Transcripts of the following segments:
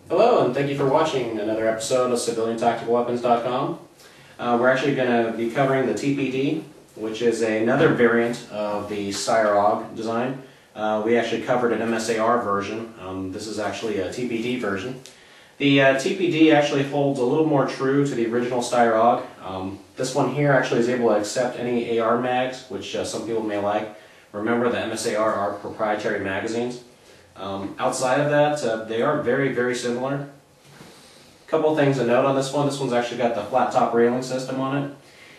Hello, and thank you for watching another episode of CivilianTacticalWeapons.com. We're actually going to be covering the TPD, which is another variant of the AUG design. We actually covered an MSAR version. This is actually a TPD version. The TPD actually holds a little more true to the original AUG. This one here actually is able to accept any AR mags, which some people may like. Remember, the MSAR are proprietary magazines. Outside of that, they are very, very similar. A couple of things to note on this one. This one's actually got the flat top railing system on it.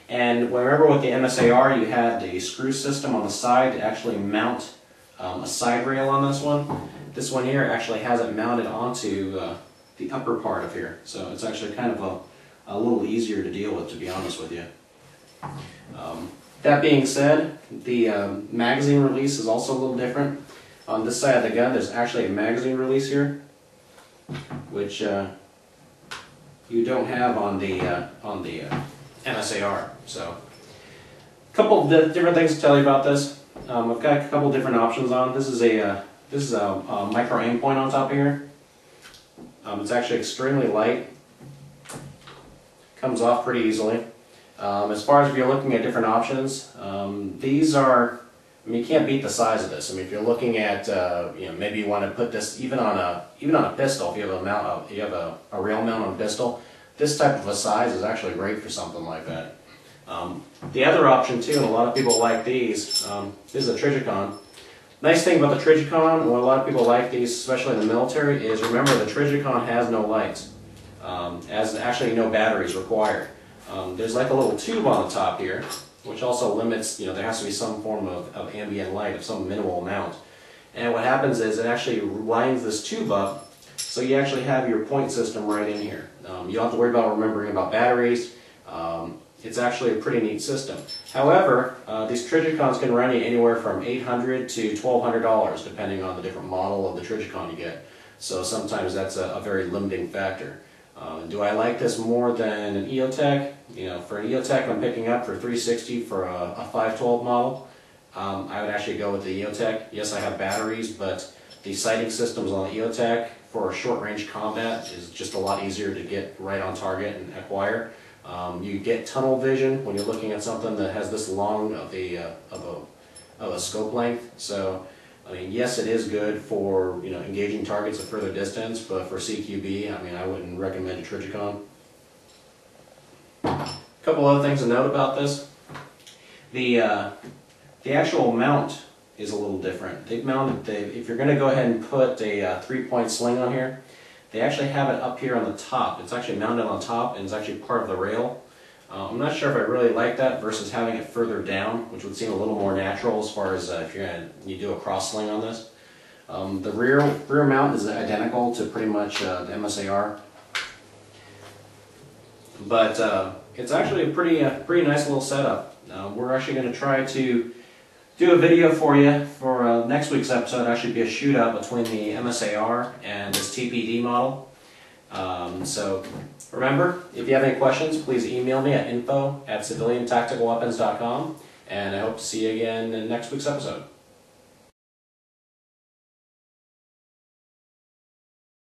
And remember with the MSAR, you had the screw system on the side to actually mount a side rail on this one. This one here actually has it mounted onto the upper part of here. So it's actually kind of a little easier to deal with, to be honest with you. That being said, the magazine release is also a little different. On this side of the gun, there's actually a magazine release here, which you don't have on the MSAR. So, a couple of different things to tell you about this. I've got a couple different options on. This is a micro aim point on top of here. It's actually extremely light. Comes off pretty easily. As far as if you're looking at different options, these are. I mean, you can't beat the size of this. I mean, if you're looking at, maybe you want to put this even on a pistol. If you have a rail mount on a pistol, this type of a size is actually great for something like that. The other option too, and a lot of people like these, this is a Trijicon. Nice thing about the Trijicon, and what a lot of people like these, especially in the military, is remember the Trijicon has no lights, as actually no batteries required. There's like a little tube on the top here, which also limits, there has to be some form of ambient light of some minimal amount. And what happens is it actually lines this tube up, so you actually have your point system right in here. You don't have to worry about remembering about batteries. It's actually a pretty neat system. However, these Trijicons can run you anywhere from $800 to $1,200, depending on the different model of the Trijicon you get. So sometimes that's a very limiting factor. Do I like this more than an EOTech? For an EOTech I'm picking up for $360 for a 512 model. I would actually go with the EOTech. Yes, I have batteries, but the sighting systems on the EOTech for short range combat is just a lot easier to get right on target and acquire. You get tunnel vision when you're looking at something that has this long of a scope length. So, I mean, yes, it is good for engaging targets at further distance, but for CQB, I mean, I wouldn't recommend a Trijicon. A couple other things to note about this: the actual mount is a little different. They've mounted if you're going to go ahead and put a 3-point sling on here, they actually have it up here on the top. It's actually mounted on top, and it's actually part of the rail. I'm not sure if I really like that versus having it further down, which would seem a little more natural as far as if you do a cross sling on this. The rear mount is identical to pretty much the MSAR, but it's actually a pretty nice little setup. We're actually going to try to do a video for you for next week's episode. Actually, be a shootout between the MSAR and this TPD model. So remember, if you have any questions, please email me at info@civiliantacticalweapons.com, and I hope to see you again in next week's episode.